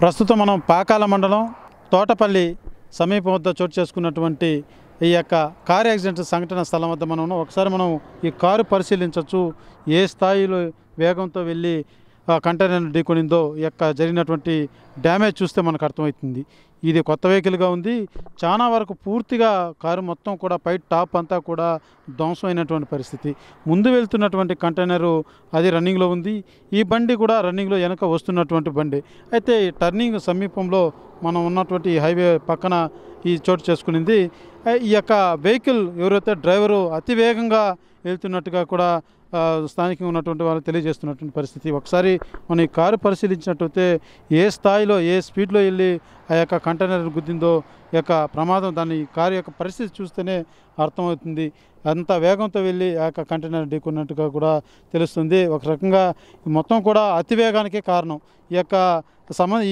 ప్రస్తుతం మనం పాకాల మండలం తోటపల్లి సమీపం వద్ద చోటు చేసుకున్నటువంటి ఈ యొక్క కారు యాక్సిడెంట్ సంఘటన స్థలం వద్ద మనం ఉన్నాం. ఒకసారి మనం ఈ కారు పరిశీలించవచ్చు. ఏ స్థాయిలో వేగంతో వెళ్ళి కంటైనర్ ఢీకొనిందో ఈ యొక్క జరిగినటువంటి డ్యామేజ్ చూస్తే మనకు అర్థమవుతుంది. ఇది కొత్త వెహికల్గా ఉంది. చాలా వరకు పూర్తిగా కారు మొత్తం కూడా పై టాప్ అంతా కూడా ధ్వంసమైనటువంటి పరిస్థితి. ముందు వెళ్తున్నటువంటి కంటైనరు అది రన్నింగ్లో ఉంది. ఈ బండి కూడా రన్నింగ్లో వెనక వస్తున్నటువంటి బండి. అయితే టర్నింగ్ సమీపంలో మనం ఉన్నటువంటి హైవే పక్కన ఈ చోటు చేసుకునింది. ఈ యొక్క వెహికల్ ఎవరైతే డ్రైవరు అతి వేగంగా వెళ్తున్నట్టుగా కూడా స్థానికంగా ఉన్నటువంటి వాళ్ళు తెలియజేస్తున్నటువంటి పరిస్థితి. ఒకసారి మనం ఈ కారు పరిశీలించినట్టయితే ఏ స్థాయిలో ఏ స్పీడ్లో వెళ్ళి ఆ యొక్క కంటైనర్ గుద్దిందో ఈ యొక్క ప్రమాదం దాని కారు యొక్క పరిస్థితి చూస్తేనే అర్థమవుతుంది. అంత వేగంతో వెళ్ళి ఆ యొక్క కంటైనర్ ఢీకొన్నట్టుగా కూడా తెలుస్తుంది. ఒక రకంగా మొత్తం కూడా అతివేగానికే కారణం. ఈ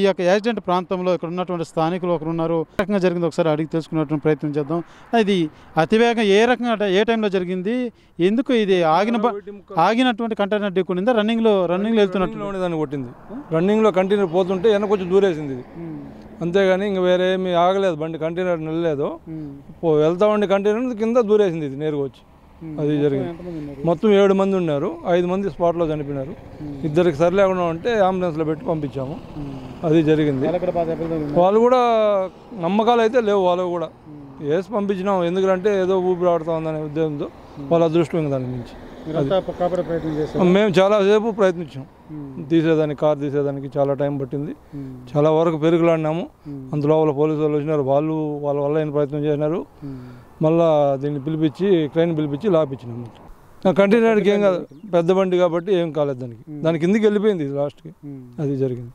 యొక్క యాక్సిడెంట్ ప్రాంతంలో ఇక్కడ ఉన్నటువంటి స్థానికులు ఒకరు ఉన్నారు. ఏ రకంగా జరిగింది ఒకసారి అడిగి తెలుసుకునేటువంటి ప్రయత్నం చేద్దాం. ఇది అతివేగం ఏ రకంగా ఏ టైంలో జరిగింది, ఎందుకు ఇది ఆగినటువంటి కంటైనర్ ఢీకొనిందా రన్నింగ్లో వెళ్తున్నట్టు దాన్ని కొట్టింది. రన్నింగ్లో కంటైనర్ పోతుంటే వెనక కొంచెం దూరేసింది ఇది, అంతేగాని ఇంక వేరే ఏమి ఆగలేదు. బండి కంటైనర్ నిలలేదు, వెళ్తా ఉండి కంటైనర్ కింద దూరేసింది ఇది నేరుగా వచ్చి. అది జరిగింది. మొత్తం 7 మంది ఉన్నారు. 5 మంది స్పాట్లో చనిపోయినారు. ఇద్దరికి సరిలేకుండా ఉంటే అంబులెన్స్లో పెట్టి పంపించాము. అది జరిగింది. వాళ్ళు కూడా నమ్మకాలు అయితే లేవు. వాళ్ళు కూడా వేసి పంపించినాం. ఎందుకంటే ఏదో ఊపిరి ఆడుతూ ఉందనే ఉద్దేశంతో వాళ్ళ అదృష్టం ఇంకా దాని నుంచి మేము చాలాసేపు ప్రయత్నించాం తీసేదానికి. కారు తీసేదానికి చాలా టైం పట్టింది. చాలా వరకు పెరుగులాడినాము. అందులో వాళ్ళ పోలీసు వాళ్ళు వచ్చినారు. వాళ్ళ వల్ల ఏం ప్రయత్నం చేసినారు. మళ్ళా దీన్ని క్రైన్ పిలిపించి లాపించినాము. కంటైనర్కి ఏం కాదు, పెద్ద బండి కాబట్టి ఏం కాలేదు. దానికి కిందికి వెళ్ళిపోయింది లాస్ట్కి. అది జరిగింది.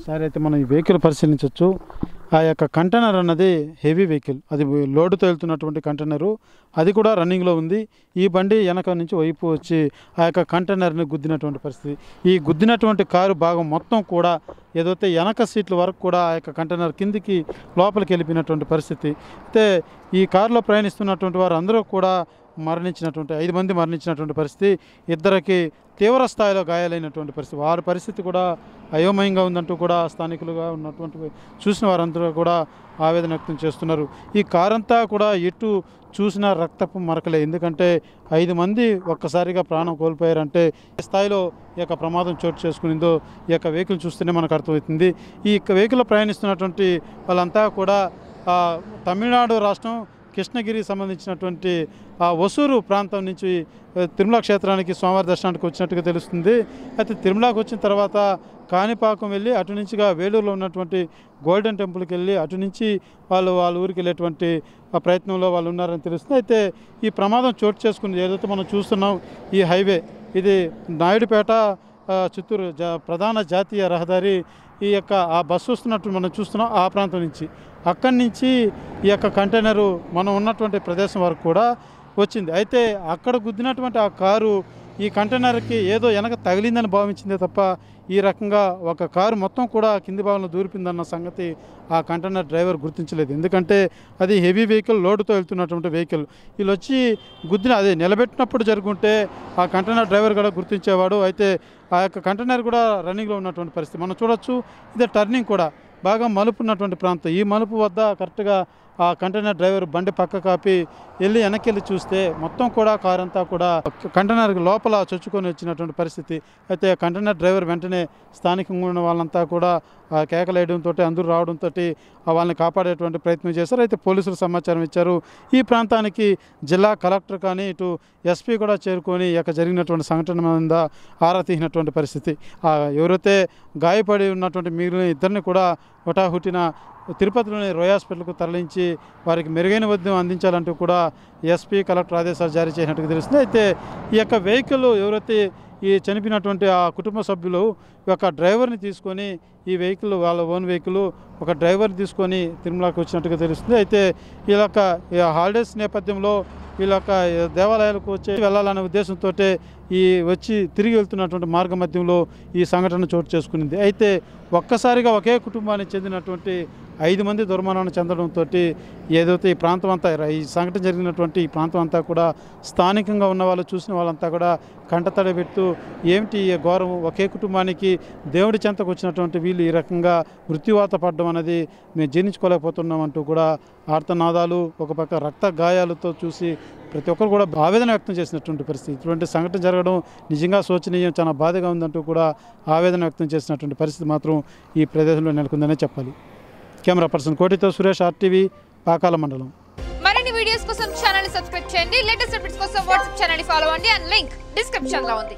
సరే, అయితే మనం ఈ వెహికల్ పరిశీలించవచ్చు. ఆ యొక్క కంటైనర్ అన్నది హెవీ వెహికల్, అది లోడుతో వెళ్తున్నటువంటి కంటైనరు. అది కూడా రన్నింగ్లో ఉంది. ఈ బండి వెనక నుంచి వైపు వచ్చి ఆ యొక్క కంటైనర్ని గుద్దినటువంటి పరిస్థితి. ఈ గుద్దినటువంటి కారు భాగం మొత్తం కూడా ఏదైతే వెనక సీట్ల వరకు కూడా ఆ యొక్క కంటైనర్ కిందికి లోపలికి వెళ్ళిపోయినటువంటి పరిస్థితి. అయితే ఈ కారులో ప్రయాణిస్తున్నటువంటి వారు అందరూ కూడా మరణించినటువంటి 5 మంది మరణించినటువంటి పరిస్థితి. ఇద్దరికి తీవ్ర స్థాయిలో గాయాలైనటువంటి పరిస్థితి. వారి పరిస్థితి కూడా అయోమయంగా ఉందంటూ కూడా స్థానికులుగా ఉన్నటువంటి చూసిన వారందరూ కూడా ఆవేదన వ్యక్తం చేస్తున్నారు. ఈ కారంతా కూడా ఎటు చూసిన రక్తపు మరకలే. ఎందుకంటే 5 మంది ఒక్కసారిగా ప్రాణం కోల్పోయారంటే ఏ స్థాయిలో ఈ యొక్క ప్రమాదం చోటు చేసుకునిందో ఈ యొక్క వెహికల్ చూస్తేనే మనకు అర్థమవుతుంది. ఈ యొక్క వెహికల్లో ప్రయాణిస్తున్నటువంటి వాళ్ళంతా కూడా తమిళనాడు రాష్ట్రం కృష్ణగిరి సంబంధించినటువంటి ఒసూరు ప్రాంతం నుంచి తిరుమల క్షేత్రానికి స్వామివారి దర్శనానికి వచ్చినట్టుగా తెలుస్తుంది. అయితే తిరుమలకి వచ్చిన తర్వాత కాణిపాకం వెళ్ళి అటు నుంచిగా వేలూరులో ఉన్నటువంటి గోల్డెన్ టెంపుల్కి వెళ్ళి అటు నుంచి వాళ్ళ ఊరికి వెళ్ళేటువంటి ప్రయత్నంలో వాళ్ళు ఉన్నారని తెలుస్తుంది. అయితే ఈ ప్రమాదం చోటు చేసుకుంది ఏదైతే మనం చూస్తున్నాం ఈ హైవే, ఇది నాయుడుపేట చిత్తూరు ప్రధాన జాతీయ రహదారి. ఈ యొక్క ఆ బస్సు వస్తున్నట్టు మనం చూస్తున్నాం ఆ ప్రాంతం నుంచి. అక్కడి నుంచి ఈ యొక్క కంటైనరు మనం ఉన్నటువంటి ప్రదేశం వరకు కూడా వచ్చింది. అయితే అక్కడ గుద్దినటువంటి ఆ కారు ఈ కంటైనర్కి ఏదో వెనక తగిలిందని భావించిందే తప్ప ఈ రకంగా ఒక కారు మొత్తం కూడా కింది భాగంలో దూరిపిందన్న సంగతి ఆ కంటైనర్ డ్రైవర్ గుర్తించలేదు. ఎందుకంటే అది హెవీ వెహికల్, లోడుతో వెళ్తున్నటువంటి వెహికల్. వీళ్ళు వచ్చి అదే నిలబెట్టినప్పుడు జరుగుంటే ఆ కంటైనర్ డ్రైవర్ కూడా గుర్తించేవాడు. అయితే ఆ యొక్క కంటైనర్ కూడా రన్నింగ్లో ఉన్నటువంటి పరిస్థితి మనం చూడొచ్చు. ఇదే టర్నింగ్ కూడా బాగా మలుపు ఉన్నటువంటి ప్రాంతం. ఈ మలుపు వద్ద కరెక్ట్గా ఆ కంటైనర్ డ్రైవర్ బండి పక్క కాపి వెళ్ళి వెనక్కి వెళ్ళి చూస్తే మొత్తం కూడా కారు అంతా కూడా కంటైనర్ లోపల చొచ్చుకొని వచ్చినటువంటి పరిస్థితి. అయితే కంటైనర్ డ్రైవర్ వెంటనే స్థానికంగా ఉన్న వాళ్ళంతా కూడా కేకలేయడంతో అందరూ రావడంతో వాళ్ళని కాపాడేటువంటి ప్రయత్నం చేశారు. అయితే పోలీసులు సమాచారం ఇచ్చారు. ఈ ప్రాంతానికి జిల్లా కలెక్టర్ కానీ ఇటు ఎస్పీ కూడా చేరుకొని ఈ యొక్క జరిగినటువంటి సంఘటన మీద ఆరా తీసినటువంటి పరిస్థితి. ఎవరైతే గాయపడి ఉన్నటువంటి మిగిలిన ఇద్దరిని కూడా హుటాహుటిన తిరుపతిలోని రోయ్ హాస్పిటల్కు తరలించి వారికి మెరుగైన వైద్యం అందించాలంటూ కూడా ఎస్పీ కలెక్టర్ ఆదేశాలు జారీ చేసినట్టుగా తెలుస్తుంది. అయితే ఈ యొక్క వెహికల్ ఎవరైతే ఈ చనిపోయినటువంటి ఆ కుటుంబ సభ్యులు ఒక డ్రైవర్ని తీసుకొని ఈ వెహికల్ వాళ్ళ ఓన్ వెహికల్ ఒక డ్రైవర్ని తీసుకొని తిరుమలకి వచ్చినట్టుగా తెలుస్తుంది. అయితే వీళ్ళొక్క హాలిడేస్ నేపథ్యంలో వీళ్ళొక్క దేవాలయాలకు వచ్చి వెళ్ళాలనే ఉద్దేశంతో వచ్చి తిరిగి వెళ్తున్నటువంటి మార్గ మధ్యంలో ఈ సంఘటన చోటు చేసుకునింది. అయితే ఒక్కసారిగా ఒకే కుటుంబానికి చెందినటువంటి 5 మంది దుర్మరణం చెందడంతో ఏదైతే ఈ ప్రాంతం అంతా ఈ సంఘటన జరిగినటువంటి ఈ ప్రాంతం అంతా కూడా స్థానికంగా ఉన్న వాళ్ళు చూసిన వాళ్ళంతా కూడా కంటతడి పెడుతూ ఏమిటి ఈ ఘోరం, ఒకే కుటుంబానికి దేవుడి చెంతకు వచ్చినటువంటి వీళ్ళు ఈ రకంగా మృత్యువాత పడడం అనేది మేము జీర్ణించుకోలేకపోతున్నాం అంటూ కూడా ఆర్తనాదాలు, ఒక పక్క రక్త గాయాలతో చూసి ప్రతి ఒక్కరు కూడా ఆవేదన వ్యక్తం చేసినటువంటి పరిస్థితి. ఇటువంటి సంఘటన జరగడం నిజంగా శోచనీయం, చాలా బాధగా ఉందంటూ కూడా ఆవేదన వ్యక్తం చేసినటువంటి పరిస్థితి మాత్రం ఈ ప్రదేశంలో నెలకొందనే చెప్పాలి. కెమెరా పర్సన్ కోటితో సురేష్, RTV, పాకాల మండలం. మరిన్ని వీడియోస్ కోసం ఛానల్ ని సబ్స్క్రైబ్ చేయండి. లేటెస్ట్ అప్డేట్స్ కోసం వాట్సాప్ ఛానల్ ని ఫాలో అవ్వండి. అండ్ లింక్ డిస్క్రిప్షన్ లో ఉంది.